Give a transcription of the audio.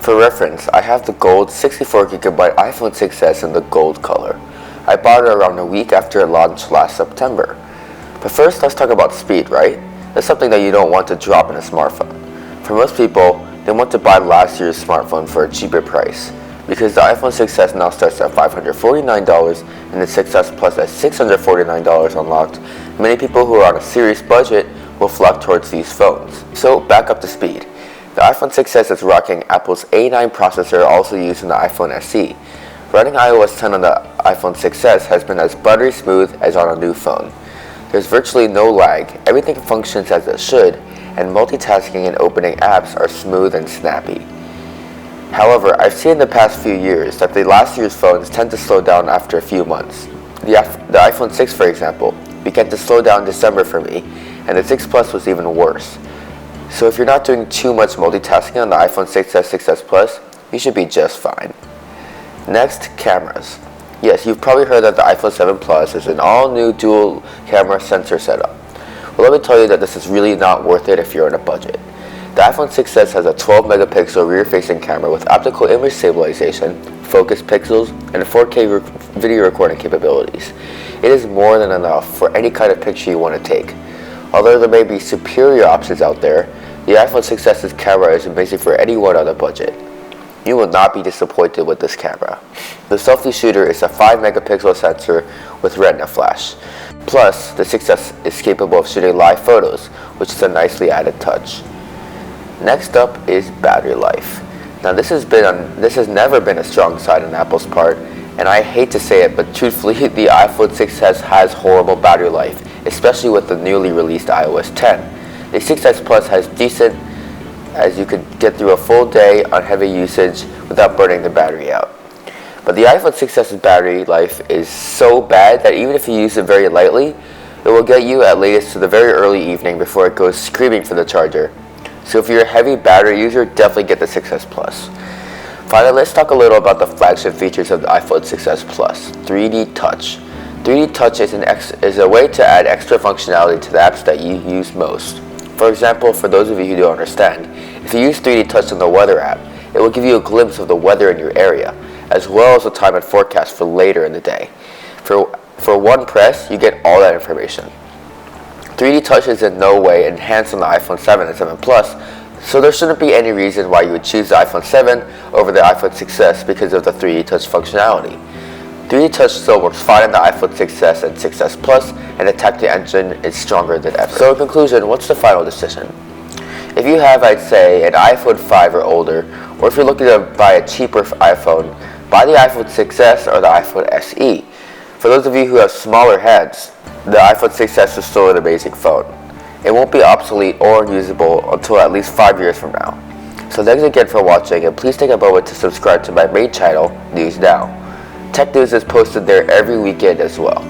For reference, I have the gold 64GB iPhone 6s in the gold color. I bought it around a week after it launched last September. But first, let's talk about speed, right? That's something that you don't want to drop in a smartphone. For most people, they want to buy last year's smartphone for a cheaper price. Because the iPhone 6s now starts at $549 and the 6s Plus at $649 unlocked, many people who are on a serious budget will flock towards these phones. So back up to speed. The iPhone 6s is rocking Apple's A9 processor, also used in the iPhone SE. Running iOS 10 on the iPhone 6s has been as buttery smooth as on a new phone. There's virtually no lag, everything functions as it should, and multitasking and opening apps are smooth and snappy. However, I've seen in the past few years that the last year's phones tend to slow down after a few months. The iPhone 6, for example, began to slow down in December for me, and the 6 Plus was even worse. So if you're not doing too much multitasking on the iPhone 6s, 6s Plus, you should be just fine. Next, cameras. Yes, you've probably heard that the iPhone 7 Plus is an all-new dual camera sensor setup. Well, let me tell you that this is really not worth it if you're on a budget. The iPhone 6s has a 12-megapixel rear-facing camera with optical image stabilization, focus pixels, and 4K video recording capabilities. It is more than enough for any kind of picture you want to take. Although there may be superior options out there, the iPhone 6s's camera is amazing for anyone on a budget. You will not be disappointed with this camera. The selfie shooter is a 5-megapixel sensor with retina flash. Plus, the 6s is capable of shooting live photos, which is a nicely added touch. Next up is battery life. Now this has never been a strong side on Apple's part, and I hate to say it, but truthfully the iPhone 6s has horrible battery life, especially with the newly released iOS 10. The 6s Plus has decent, as you could get through a full day on heavy usage without burning the battery out. But the iPhone 6s's battery life is so bad that even if you use it very lightly, it will get you at latest to the very early evening before it goes screaming for the charger. So if you're a heavy battery user, definitely get the 6s Plus. Finally, let's talk a little about the flagship features of the iPhone 6s Plus, 3D Touch. 3D Touch is a way to add extra functionality to the apps that you use most. For example, for those of you who don't understand, if you use 3D Touch on the weather app, it will give you a glimpse of the weather in your area, as well as the time and forecast for later in the day. For one press, you get all that information. 3D Touch is in no way enhanced on the iPhone 7 and 7 Plus, so there shouldn't be any reason why you would choose the iPhone 7 over the iPhone 6s because of the 3D Touch functionality. 3D Touch still works fine on the iPhone 6s and 6s Plus, and the tactile engine is stronger than ever. So in conclusion, what's the final decision? If you have, I'd say, an iPhone 5 or older, or if you're looking to buy a cheaper iPhone, buy the iPhone 6s or the iPhone SE. For those of you who have smaller hands, the iPhone 6s is still an amazing phone. It won't be obsolete or unusable until at least 5 years from now. So thanks again for watching, and please take a moment to subscribe to my main channel, News Now. Tech news is posted there every weekend as well.